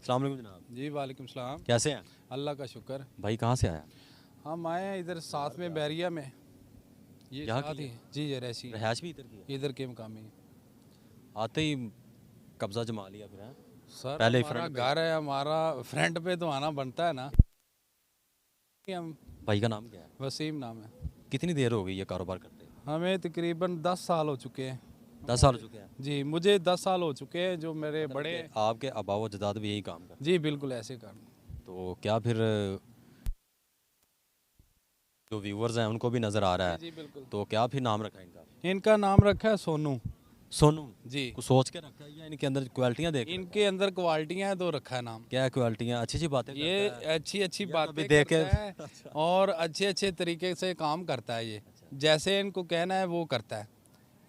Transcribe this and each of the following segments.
अस्सलाम वालेकुम जनाब। जी वालेकुम सलाम। कैसे हैं अल्लाह का शुक्र। भाई? कहाँ से आया? हम आए हैं इधर साथ में बैरिया में, ये यहाँ साथ की ही है? जी ये रैसी रहायश भी इधर की है? इधर के मकामी। आते ही कब्जा जमा लिया फिर हैं? सर पहले ही हमारा फ्रंट पे? घर है, हमारा फ्रंट पे तो आना बनता है ना। हम भाई का नाम क्या है? वसीम नाम है। कितनी देर हो गई ये कारोबार करते? हमें तकरीबन 10 साल हो चुके हैं। 10 साल हो चुके हैं? जी मुझे 10 साल हो चुके हैं। जो मेरे मतलब बड़े कि आपके आबा व अजदाद भी यही काम करते? जी बिल्कुल ऐसे कर। तो क्या फिर जो व्यूवर्स हैं उनको भी नज़र आ रहा जी है, जी बिल्कुल। तो क्या फिर नाम रखा है इनका? इनका नाम रखा है सोनू। सोनू? जी कुछ सोच के रखा है या इनके अंदर क्वालिटियाँ देख के रखा इनके अंदर क्वालिटियाँ हैं तो रखा है नाम। है? क्या क्वालिटियाँ? अच्छी अच्छी बातें ये करता है अच्छी अच्छी या बातें कभी देख के? करता है और अच्छे अच्छे तरीके से काम करता है। ये जैसे इनको कहना है वो करता है।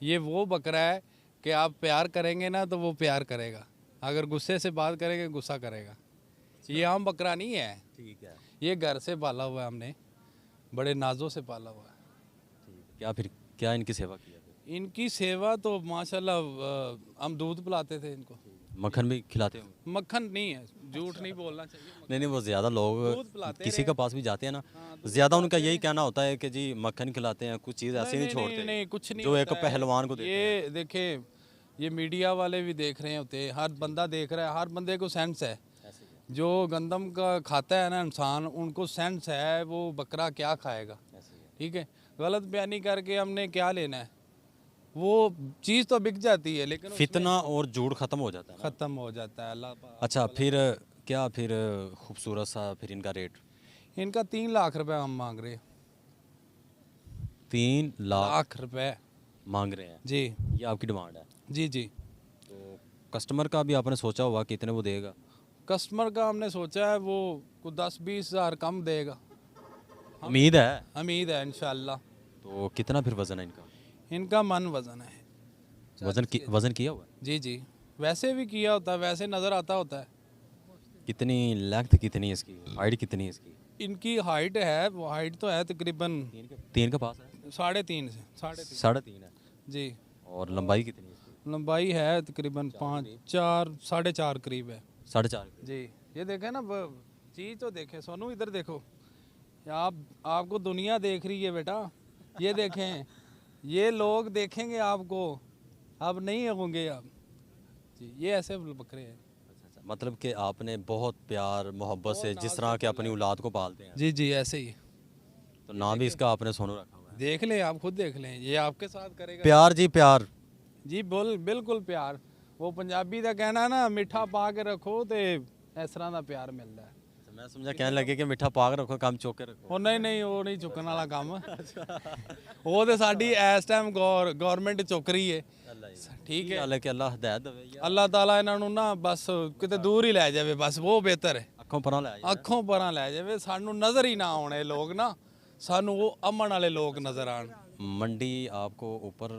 ये वो बकरा है कि आप प्यार करेंगे ना तो वो प्यार करेगा, अगर गुस्से से बात करेंगे गुस्सा करेगा। ये आम बकरा नहीं है, ठीक है। ये घर से पाला हुआ है हमने, बड़े नाजों से पाला हुआ है। ठीक है। क्या फिर क्या इनकी सेवा की है फिर? इनकी सेवा तो माशाल्लाह हम दूध पिलाते थे इनको। मक्खन भी खिलाते हो? मक्खन नहीं है, झूठ नहीं बोलना चाहिए। नहीं नहीं, वो ज़्यादा दूध लोग पिलाते किसी रहे। के पास भी जाते हैं ना, हाँ, दूध ज़्यादा उनका पिलाते यही रहे। कहना होता है कि जी मक्खन खिलाते हैं, कुछ चीज़ ऐसे नहीं छोड़ते नहीं कुछ नहीं जो एक होता है। पहलवान को देते हैं। ये देखें, ये मीडिया वाले भी देख रहे होते हैं, हर बंदा देख रहा है, हर बंदे को सेंस है। ऐसे ही है, जो गंदम का खाता है ना इंसान, उनको सेंस है वो बकरा क्या खाएगा। ऐसे ही है। ठीक है, गलत बयानी करके हमने क्या लेना है। वो चीज़ तो बिक जाती है लेकिन उसमें फितना और झूठ खत्म हो जाता है ना। ख़त्म हो जाता है। अच्छा फिर क्या फिर खूबसूरत सा फिर इनका रेट? इनका 3 लाख रुपए हम मांग रहे हैं। 3 लाख लाख रुपए मांग रहे हैं? जी ये आपकी डिमांड है? जी जी। तो कस्टमर का भी आपने सोचा होगा कितने वो देगा? कस्टमर का हमने सोचा है वो कुछ 10-20 हज़ार कम देगा, उम्मीद है? उम्मीद है इंशाल्लाह। तो कितना फिर वज़न है इनका? इनका मन वज़न है। वज़न किया हुआ है? जी जी, वैसे भी किया होता है, वैसे नज़र आता होता है। कितनी लेंथ, कितनी है इसकी हाइट, कितनी है इसकी? इनकी हाइट है, वो हाइट तो है तकरीबन 3 के पास है? 3.5 से 3.5। 3.5 है? जी। और लंबाई कितनी है इसकी? लंबाई है तकरीबन 5-4 4.5 करीब है। 4.5? जी। ये देखें ना, चीज़ तो देखें सोनू, इधर देखो। आपको दुनिया देख रही है बेटा, ये देखें, ये लोग देखेंगे आपको, अब नहीं होंगे आप। जी ये ऐसे बकरे हैं। अच्छा, मतलब कि आपने बहुत प्यार मोहब्बत से जिस तरह के अपनी औलाद को पालते हैं, जी जी ऐसे ही। तो नाम भी इसका आपने सोनू रखा हुआ है? देख लें, आप खुद देख लें, ये आपके साथ करेगा। प्यार जी, प्यार। जी बिल्कुल प्यार। वो पंजाबी का कहना ना, मिठा पा के रखो तो इस तरह का प्यार मिलता है। अच्छा, मैं समझा कहने लगे कि मिठा पाक रखो, काम चौक के रखो। ਉਹ ਨਹੀਂ ਉਹ ਨਹੀਂ ਚੁੱਕਣ ਵਾਲਾ ਕੰਮ। ਉਹ ਤੇ ਸਾਡੀ ਇਸ ਟਾਈਮ ਗਵਰਨਮੈਂਟ ਚੁੱਕ ਰਹੀ ਹੈ। ਠੀਕ ਹੈ, हाल है कि अल्लाह हदायत देवे या ਅੱਲਾਹ ਤਾਲਾ ਇਹਨਾਂ ਨੂੰ ਨਾ ਬਸ ਕਿਤੇ ਦੂਰ ਹੀ ਲੈ ਜਾਵੇ, ਬਸ ਉਹ ਬਿਹਤਰ ਹੈ। अखों परा ले आए? ਅੱਖੋਂ ਪਰਾਂ ਲੈ ਜਾਵੇ, ਸਾਨੂੰ ਨਜ਼ਰ ਹੀ ਨਾ ਆਉਣ ਇਹ ਲੋਕ ਨਾ, ਸਾਨੂੰ ਉਹ ਅਮਨ ਵਾਲੇ ਲੋਕ ਨਜ਼ਰ ਆਣ। मंडी आपको ऊपर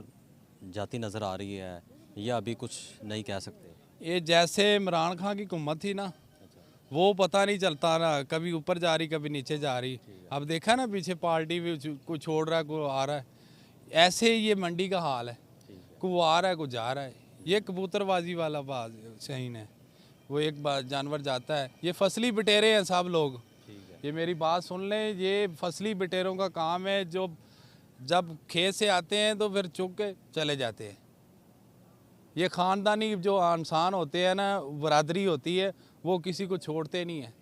जाती नज़र आ रही है या अभी कुछ नहीं कह सकते? ये जैसे इमरान खान की हुकूमत थी ना, वो पता नहीं चलता ना, कभी ऊपर जा रही कभी नीचे जा रही। अब देखा ना पीछे पार्टी भी कोई छोड़ रहा है कोई आ रहा है, ऐसे ही ये मंडी का हाल है। कोई आ रहा है कोई जा रहा है। ये कबूतरबाजी वाला बात सहीन है। वो एक बार जानवर जाता है, ये फसली बटेरे हैं सब लोग। ये मेरी बात सुन लें, ये फसली बटेरों का काम है, जो जब खेत से आते हैं तो फिर चुग के चले जाते हैं। ये ख़ानदानी जो इंसान होते हैं ना, बरादरी होती है, वो किसी को छोड़ते नहीं है,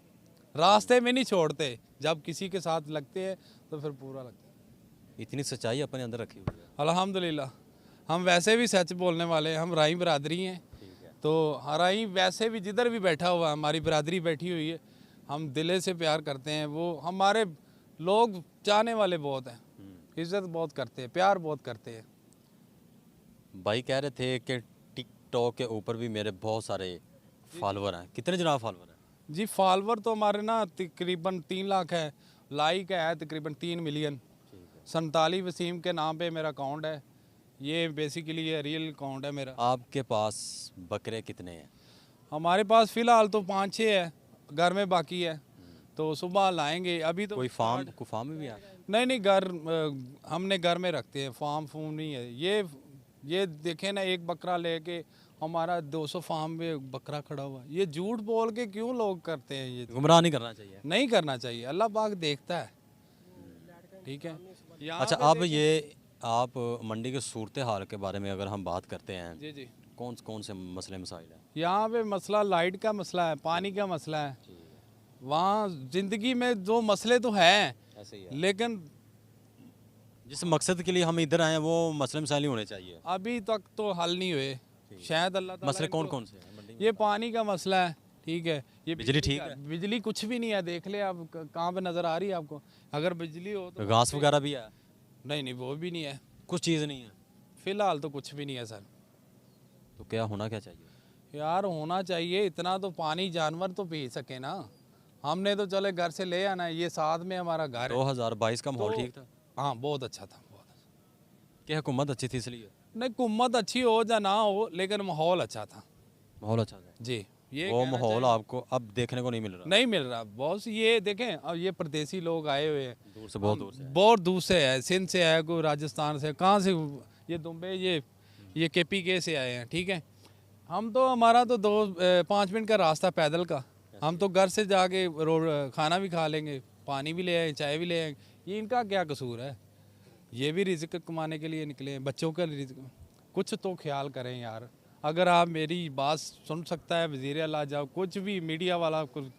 रास्ते में नहीं छोड़ते, जब किसी के साथ लगते हैं तो फिर पूरा लगता है। इतनी सच्चाई अपने अंदर रखी हुई है? अल्हम्दुलिल्लाह, हम वैसे भी सच बोलने वाले हैं, हम राई बरादरी हैं। तो राई वैसे भी जिधर भी बैठा हुआ है, हमारी बरादरी बैठी हुई है, हम दिले से प्यार करते हैं। वो हमारे लोग चाहने वाले बहुत हैं, इज़्ज़त बहुत करते हैं, प्यार बहुत करते हैं। भाई कह रहे थे कि टिकटॉक के ऊपर भी मेरे बहुत सारे फॉलोअर हैं, कितने जनाब फॉलोअर हैं? जी फॉलोवर तो हमारे ना तकरीबन 3 लाख है, लाइक है तकरीबन 3 मिलियन। 47 वसीम के नाम पे मेरा अकाउंट है, ये बेसिकली ये रियल अकाउंट है मेरा। आपके पास बकरे कितने हैं? हमारे पास फ़िलहाल तो 5-6 है, घर में बाकी है, तो सुबह लाएंगे। अभी तो कोई फार्म में भी है? नहीं घर हमने घर में रखते हैं, फार्म फूम नहीं है। ये देखें ना, एक बकरा लेके हमारा 200 फार्म में बकरा खड़ा हुआ है। ये झूठ बोल के क्यों लोग करते हैं? ये गुमराह नहीं करना चाहिए। नहीं करना चाहिए, अल्लाह पाक देखता है। ठीक है। यहाँ अच्छा, पे अब देखिए- ये आप मंडी के सूरत हाल के बारे में अगर हम बात करते हैं, जी जी, कौन कौन से मसले मसाइल हैं? यहाँ पे मसला लाइट का मसला है, पानी का मसला है। वहाँ ज़िंदगी में जो मसले तो हैं, ऐसे ही है। लेकिन जिस मकसद के लिए हम इधर आए हैं वो मसले मसाइल ही होने चाहिए। अभी तक तो हल नहीं हुए। शायद अल्लाह ताला मसले कौन इनको- कौन से हैं मंडी में? ये पानी का मसला है, ठीक है। ये बिजली ठीक का- है? बिजली कुछ भी नहीं है, देख ले आप कहाँ पे नज़र आ रही है आपको? अगर बिजली हो तो घास वगैरह भी है? नहीं नहीं, वो भी नहीं है। कुछ चीज़ नहीं है? फिलहाल तो कुछ भी नहीं है सर। तो क्या होना क्या चाहिए? यार होना चाहिए इतना तो, पानी जानवर तो पी सके ना। हमने तो चले घर से ले आना है, ये साथ में हमारा घर है। 2022 का माहौल तो- ठीक था? हाँ बहुत अच्छा था, बहुत अच्छा। क्या हुकूमत अच्छी थी इसलिए? नहीं, हुकूमत अच्छी हो या ना हो, लेकिन माहौल अच्छा था माहौल अच्छा था? जी। ये वो कहना माहौल चाहिए। आपको अब देखने को नहीं मिल रहा? नहीं मिल रहा बॉस। ये देखें, अब ये परदेसी लोग आए हुए हैं, दूर से, बहुत दूर से। बहुत दूर से है, सिंध से है, कोई राजस्थान से, कहाँ से, ये दुबई, ये KPK से आए हैं। ठीक है। हम तो, हमारा तो 5 मिनट का रास्ता पैदल का। हम तो घर से जाके खाना भी खा लेंगे, पानी भी ले आए, चाय भी ले आए। ये इनका क्या कसूर है? ये भी रिज़्क कमाने के लिए निकले हैं, बच्चों का रिज़्क। कुछ तो ख्याल करें यार। अगर आप मेरी बात सुन सकता है वज़ीर आला, जाओ कुछ भी मीडिया वाला को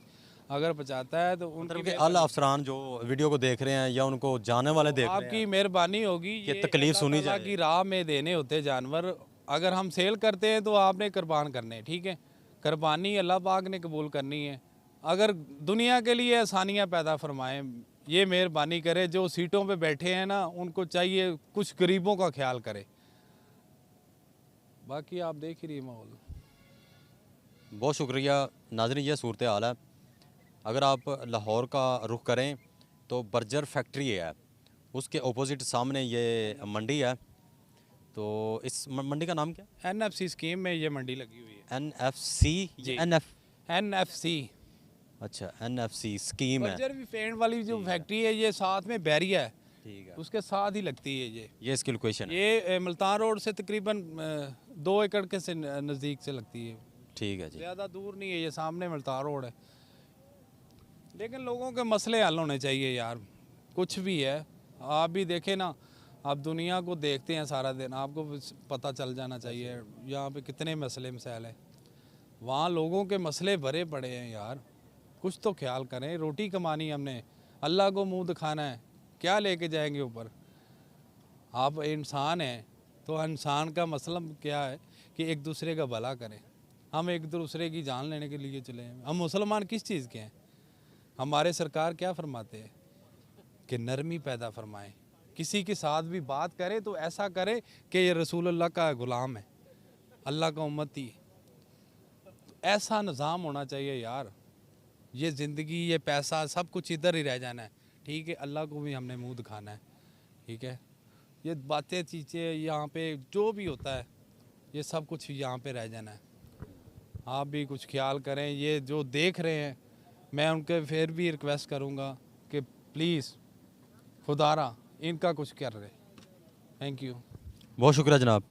अगर पहुँचाता है तो मतलब उनकी कि आला अफसरान जो वीडियो को देख रहे हैं या उनको जाने वाले देख रहे हैं, आपकी मेहरबानी होगी। ये तकलीफ अल्लाह सुनी ताला जाए। की राह में देने होते जानवर। अगर हम सेल करते हैं तो आपने कुर्बान करने हैं, ठीक है। कुर्बानी अल्लाह पाक ने कबूल करनी है। अगर दुनिया के लिए आसानियाँ पैदा फरमाएं, ये मेहरबानी करे। जो सीटों पे बैठे हैं ना, उनको चाहिए कुछ गरीबों का ख्याल करे। बाकी आप देख ही रही माहौल। बहुत शुक्रिया नाज़रीन, ये सूरत हाल है। अगर आप लाहौर का रुख करें तो बर्जर फैक्ट्री है, उसके ऑपोजिट सामने ये मंडी है। तो इस मंडी का नाम क्या है? NFC स्कीम में ये मंडी लगी हुई है। NFC? जी। NFC अच्छा, NFC स्कीम है। बर्जर भी पेंट वाली जो फैक्ट्री है, ये साथ में बैरिया है, ठीक है, उसके साथ ही लगती है ये इसकी लोकेशन है। ये मुल्तान रोड से तकरीबन 2 एकड़ के से नज़दीक से लगती है। ठीक है जी। ज़्यादा दूर नहीं है, ये सामने मुल्तान रोड है। लेकिन लोगों के मसले हल होने चाहिए यार। कुछ भी है, आप भी देखें ना, आप दुनिया को देखते हैं सारा दिन, आपको पता चल जाना चाहिए यहाँ पे कितने मसले मसाइल हैं। वहाँ लोगों के मसले भरे पड़े हैं यार। कुछ तो ख्याल करें। रोटी कमानी हमने, अल्लाह को मुंह दिखाना है, क्या लेके जाएंगे ऊपर? आप इंसान हैं तो इंसान का मतलब क्या है कि एक दूसरे का भला करें। हम एक दूसरे की जान लेने के लिए चले हैं। हम मुसलमान किस चीज़ के हैं? हमारे सरकार क्या फरमाते हैं कि नरमी पैदा फरमाएं। किसी के साथ भी बात करे तो ऐसा करे कि ये रसूल अल्लाह का गुलाम है, अल्लाह का उम्मती है। तो ऐसा निज़ाम होना चाहिए यार। ये ज़िंदगी, ये पैसा, सब कुछ इधर ही रह जाना है, ठीक है। अल्लाह को भी हमने मुंह दिखाना है, ठीक है। ये बातें चीज़ें यहाँ पे जो भी होता है, ये सब कुछ यहाँ पे रह जाना है। आप भी कुछ ख्याल करें। ये जो देख रहे हैं, मैं उनके फिर भी रिक्वेस्ट करूँगा कि प्लीज़ खुदारा इनका कुछ कर रहे। Thank you. बहुत शुक्रिया जनाब।